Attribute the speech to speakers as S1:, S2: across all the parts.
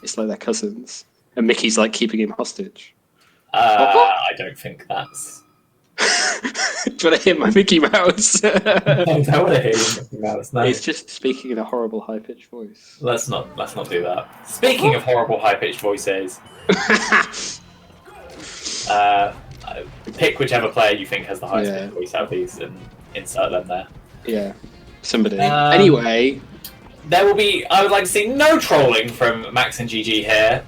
S1: It's like they're cousins, and Mickey's like keeping him hostage.
S2: I don't think that's.
S1: Do you want to hear my Mickey Mouse?
S2: I don't want to hear you Mickey Mouse. No.
S1: He's just speaking in a horrible high-pitched voice.
S2: Let's not do that. Speaking of horrible high-pitched voices, pick whichever player you think has the highest pitched voice out of these and insert them there.
S1: Yeah, somebody. Anyway,
S2: there will be. I would like to see no trolling from Max and GG here.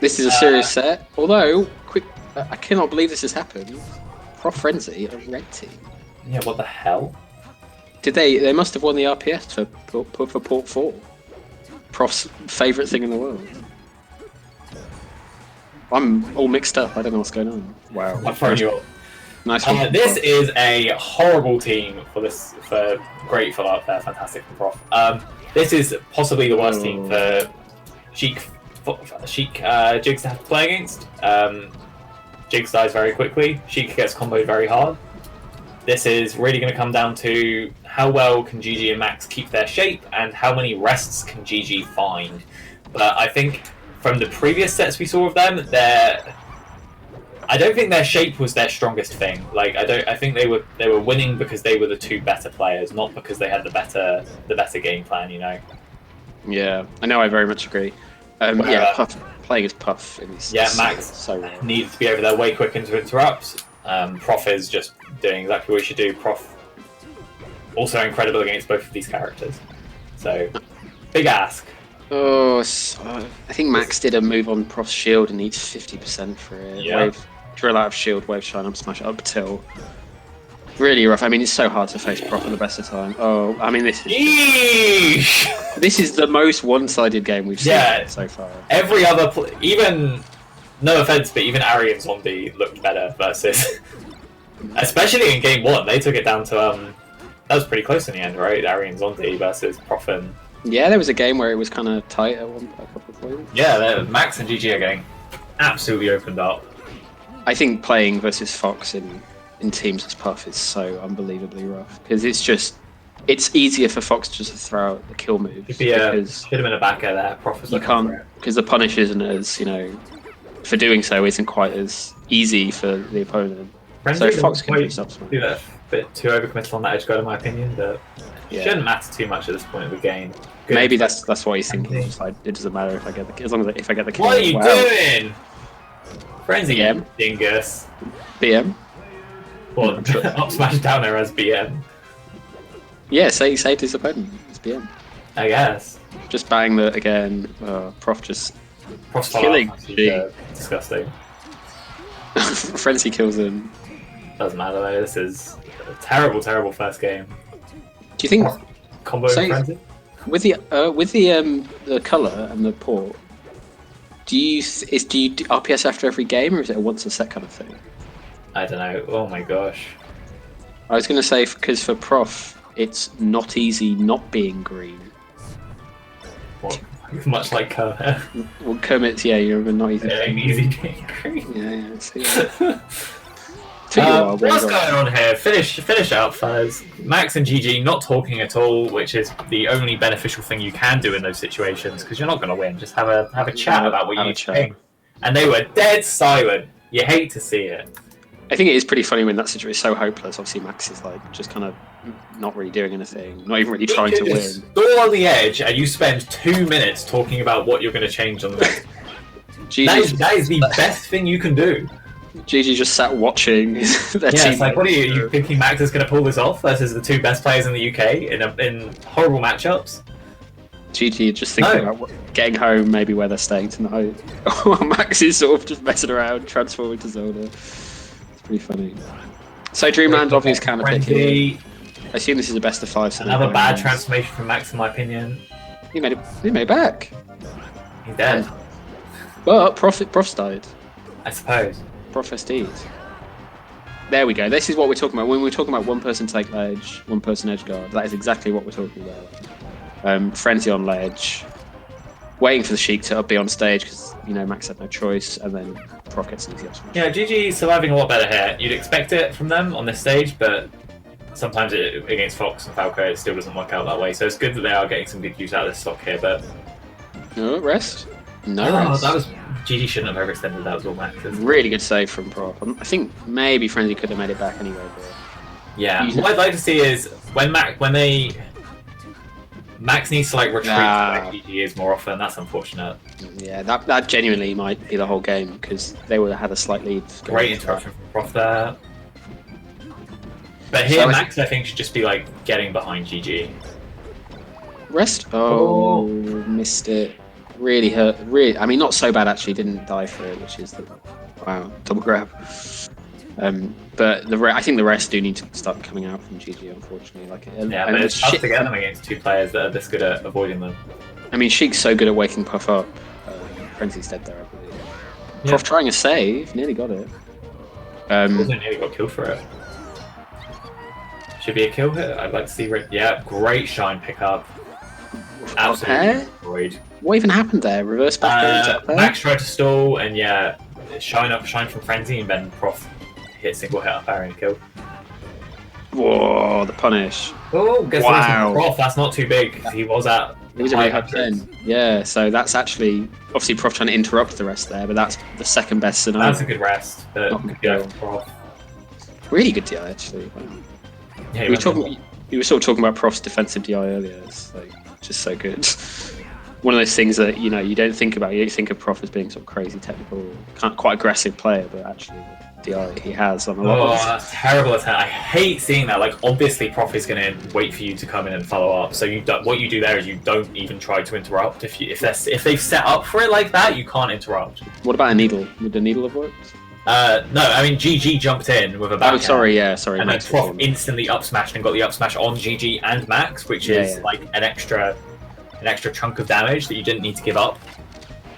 S1: This is a serious set. Although, I cannot believe this has happened. Prof Frenzy, a red team.
S2: Yeah, what the hell?
S1: Did they must have won the RPS for Port 4. Prof's favourite thing in the world. I'm all mixed up. I don't know what's going on. Wow.
S2: I'm throwing you up.
S1: Nice.
S2: This is a horrible team for great for out there. Fantastic for Prof. This is possibly the worst team for Sheik Jigs to have to play against. Jigs dies very quickly. Sheik gets comboed very hard. This is really going to come down to how well can GG and Max keep their shape and how many rests can GG find. But I think from the previous sets we saw of them, I don't think their shape was their strongest thing. Like I think they were winning because they were the two better players, not because they had the better game plan. You know.
S1: Yeah, I know. I very much agree. Puff, playing as Puff in these.
S2: Yeah, Max needs to be over there way quicker to interrupt. Prof is just doing exactly what he should do. Prof also incredible against both of these characters. So big ask.
S1: Oh, I think Max did a move on Prof's shield and needs 50% for it.
S2: Yeah.
S1: Drill out of shield, wave shine up, smash up till. Really rough. I mean, it's so hard to face Prof at the best of time. Oh, I mean, this is the most one-sided game we've seen so far.
S2: Every other, even no offense, but even Arian Zombie looked better versus, especially in game 1, they took it down to that was pretty close in the end, right? Arian Zombie versus Prof and.
S1: Yeah, there was a game where it was kind of tight at a couple of points.
S2: Yeah, Max and GG are getting absolutely opened up.
S1: I think playing versus Fox in teams as Puff is so unbelievably rough because it's easier for Fox just to throw out the kill moves.
S2: Because hit him in a back air there. Prof
S1: you can't because the punish isn't as for doing so isn't quite as easy for the opponent. So Fox can do stuff.
S2: Do that a bit too overcommittal on that edge guard in my opinion, but it shouldn't matter too much at this point of the game. Good.
S1: Maybe that's what he's thinking. It doesn't matter if I get if I get the kill.
S2: What are you doing? Frenzy dingus.
S1: BM?
S2: Well, up smash down there as BM.
S1: Yeah, say he saved his opponent. It's BM.
S2: I guess.
S1: Just bang that again. Prof just
S2: Prof's
S1: killing.
S2: Disgusting.
S1: Frenzy kills him.
S2: Doesn't matter though. This is a terrible, terrible first game.
S1: Do you think
S2: combo Frenzy?
S1: With the colour and the port? Do you RPS after every game, or is it a once a set kind of thing?
S2: I don't know. Oh my gosh.
S1: I was going to say because for Prof, it's not easy not being green.
S2: What? Much like Kermit.
S1: Well, Kermit's you're not easy.
S2: It ain't easy being green.
S1: Yeah.
S2: What's going on here? Finish out, fellas. Max and GG not talking at all, which is the only beneficial thing you can do in those situations because you're not going to win. Just have a chat about what you think. And they were dead silent. You hate to see it.
S1: I think it is pretty funny when that situation is so hopeless. Obviously, Max is like just kind of not really doing anything, not even really trying to win.
S2: Stall on the edge, and you spend 2 minutes talking about what you're going to change on the next. That is the best thing you can do.
S1: GG just sat watching their team.
S2: It's like, what are you thinking Max is going to pull this off versus the two best players in the UK in horrible matchups?
S1: GG just thinking about getting home, maybe where they're staying tonight. Max is sort of just messing around, transforming to Zona. It's pretty funny. So Dreamland obvious counter picking. I assume this is a best of 5. So
S2: another bad transformation from Max, in my opinion.
S1: He made it back.
S2: He's dead.
S1: But Prof's died.
S2: I suppose.
S1: Prof SDs. There we go. This is what we're talking about. When we're talking about one person take ledge, one person edge guard, that is exactly what we're talking about. Frenzy on ledge, waiting for the Sheik to be on stage because Max had no choice, and then Prof gets an easy up smash.
S2: Yeah, GG surviving a lot better here. You'd expect it from them on this stage, but sometimes against Fox and Falco it still doesn't work out that way. So it's good that they are getting some good use out of this stock here. But
S1: no rest. No
S2: Oh,
S1: race.
S2: that was GG shouldn't have overextended. That was all Max's.
S1: Really good save from Prof. I think maybe Frenzy could have made it back anyway. But
S2: Yeah. What I'd like to see is when Max needs to like retreat to where GG is more often. That's unfortunate.
S1: yeah, that genuinely might be the whole game because they would have had a slight lead.
S2: Great interruption from Prof there. But here,
S1: So
S2: Max, I think, should just be like getting behind GG.
S1: Rest. Oh, missed it. Really hurt. Really, I mean, not so bad actually. Didn't die for it, which is the wow double grab. But I think the rest do need to start coming out from GG. Unfortunately,
S2: Yeah, but it's tough to get them against two players that are this good at avoiding them.
S1: I mean, Sheik's so good at waking Puff up. Frenzy's dead there, I believe.
S2: Yeah.
S1: Prof trying a save, nearly got it.
S2: Also nearly got killed for it. Should be a kill hit. I'd like to see. Yeah, great shine pickup. Absolutely destroyed.
S1: What even happened there? Reverse back there?
S2: Max tried to stall, and yeah, shine from Frenzy, and then Prof hit single hit up air and kill.
S1: Whoa, the punish.
S2: Oh, guess
S1: wow.
S2: Prof, that's not too big. He was at.
S1: It was a really high percent. Yeah, so that's actually obviously Prof trying to interrupt the rest there, but that's the second best scenario.
S2: That's a good rest. Prof.
S1: Really good DI actually. Wow.
S2: Yeah,
S1: we were sort of talking about Prof's defensive DI earlier. It's like just so good. One of those things that you don't think about. You don't think of Prof as being sort of crazy technical, quite aggressive player, but actually the DI he has on a lot.
S2: Oh, that's terrible attack! I hate seeing that. Like obviously, Prof is going to wait for you to come in and follow up. So what you do there is you don't even try to interrupt. If they've set up for it like that, you can't interrupt.
S1: What about a needle? Would the needle have worked?
S2: No, I mean GG jumped in with a backhand.
S1: Oh, sorry, and
S2: then Prof instantly up smashed and got the up smash on GG and Max, which is like an extra chunk of damage that you didn't need to give up.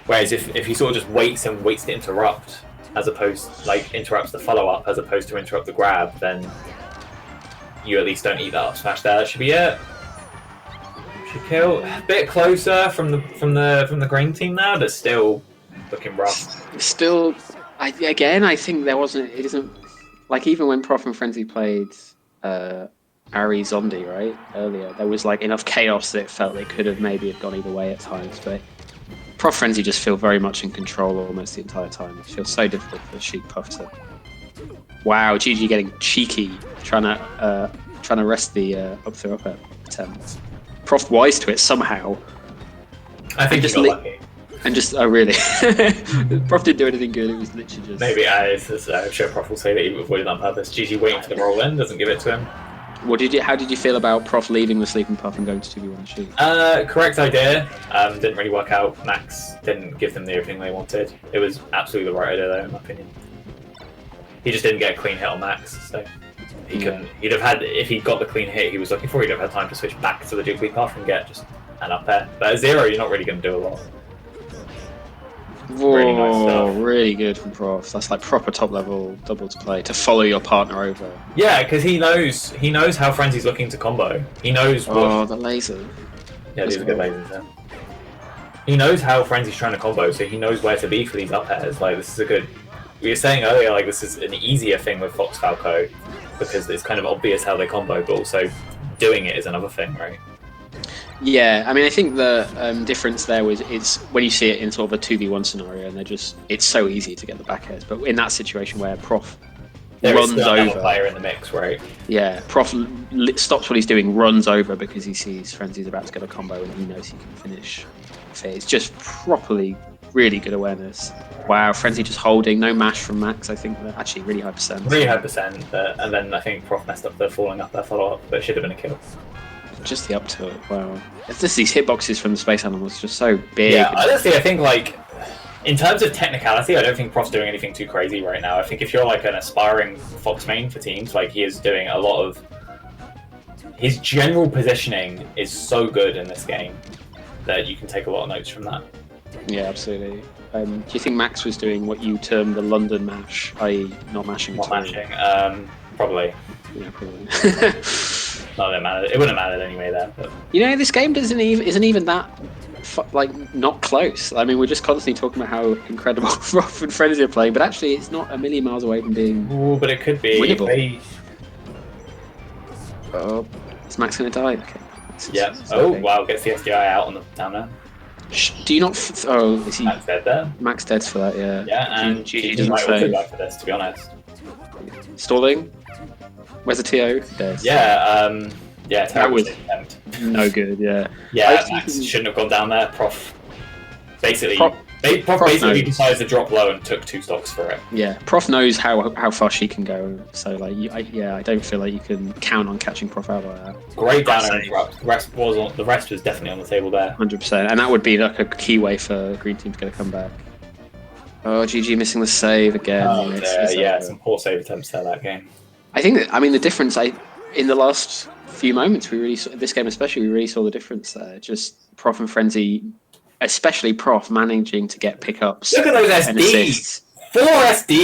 S2: Whereas if he sort of just waits to interrupt, as opposed interrupts the follow up as opposed to interrupt the grab, then you at least don't eat that up smash there. That should be it. Should kill. A bit closer from the green team now, but still looking rough.
S1: Still. I think there wasn't. It isn't like even when Prof and Frenzy played Ari Zombie right earlier. There was like enough chaos that it felt they could have maybe have gone either way at times. But Prof Frenzy just feel very much in control almost the entire time. It feels so difficult for Sheik Puff to. Wow, GG getting cheeky, trying to rest the up throw up attempt. Prof wise to it somehow.
S2: I think just lucky.
S1: And just, oh really? Prof didn't do anything good, it was literally just...
S2: Maybe, I'm sure Prof will say that he avoided on purpose. GG waiting for the roll in, doesn't give it to him.
S1: How did you feel about Prof leaving the Sleeping Puff and going to 2v1 Sheik?
S2: Correct idea. Didn't really work out. Max didn't give them the opening they wanted. It was absolutely the right idea though, in my opinion. He just didn't get a clean hit on Max, so... He couldn't... He'd have had... If he got the clean hit he was looking for, he'd have had time to switch back to the Jiggly Puff and get just an up air. But at 0, you're not really going to do a lot.
S1: Whoa,
S2: really nice stuff.
S1: Really good from Prof. That's like proper top level double to play to follow your partner over.
S2: Yeah, because he knows how Frenzy's looking to combo. He knows what.
S1: Oh, the laser.
S2: Yeah, these are good lasers. Yeah. He knows how Frenzy's trying to combo, so he knows where to be for these up airs. Like this is a good. We were saying earlier, like this is an easier thing with Fox Falco because it's kind of obvious how they combo, but also doing it is another thing, right?
S1: Yeah, I mean, I think the difference there is when you see it in sort of a 2v1 scenario, and it's so easy to get the back airs. But in that situation where Prof runs over,
S2: player in the mix, right?
S1: Yeah, Prof stops what he's doing, runs over because he sees Frenzy's about to get a combo, and he knows he can finish. It's just properly really good awareness. Wow, Frenzy just holding, no mash from Max. I think actually really high percent.
S2: Really high percent, and then I think Prof messed up the falling up their follow up, but it should have been a kill.
S1: Just the up to it, wow. It's just these hitboxes from the Space Animals just so big.
S2: Yeah, honestly, I think like in terms of technicality, I don't think Prof's doing anything too crazy right now. I think if you're like an aspiring Fox main for teams, like he is doing a lot of his general positioning is so good in this game that you can take a lot of notes from that.
S1: Yeah, absolutely. Do you think Max was doing what you term the London mash, i.e. not mashing at all?
S2: Not mashing, probably.
S1: Yeah, probably.
S2: No, it mattered. It wouldn't have mattered anyway there. But.
S1: This game isn't even that not close. I mean, we're just constantly talking about how incredible Roth and Frenzy are playing, but actually, it's not a million miles away from being.
S2: Ooh, but it could be.
S1: Winnable. Oh, is Max going to die? Okay.
S2: Yeah. Oh wow, gets the SDI out on the down there.
S1: Do you not? Oh, is he
S2: That's dead there.
S1: max dead for that? Yeah.
S2: Yeah, and
S1: GG
S2: GG
S1: doesn't
S2: might also
S1: save.
S2: die for this, to be honest.
S1: Stalling. Where's the TO? Dead.
S2: Yeah, terrible
S1: was-
S2: attempt.
S1: No good. Yeah.
S2: Yeah,
S1: I
S2: Max
S1: think-
S2: shouldn't have gone down there. Prof basically
S1: Prof
S2: basically
S1: knows.
S2: decided to drop low and took 2 stocks for it.
S1: Yeah. Prof knows how far she can go. So like, I don't feel like you can count on catching Prof out like that.
S2: Great down
S1: That's
S2: air interrupt. The rest was definitely on the table there.
S1: 100%, and that would be like a key way for Green Team to get a comeback. Oh, GG missing the save again.
S2: Oh,
S1: It's
S2: yeah,
S1: over.
S2: some poor save attempts there that game.
S1: I think that, I mean, the difference in the last few moments, we really saw, this game especially, we really saw the difference there. Just Prof and Frenzy, especially Prof, managing to get pickups
S2: Look at those
S1: and
S2: SDs!
S1: assists.
S2: 4 SDs!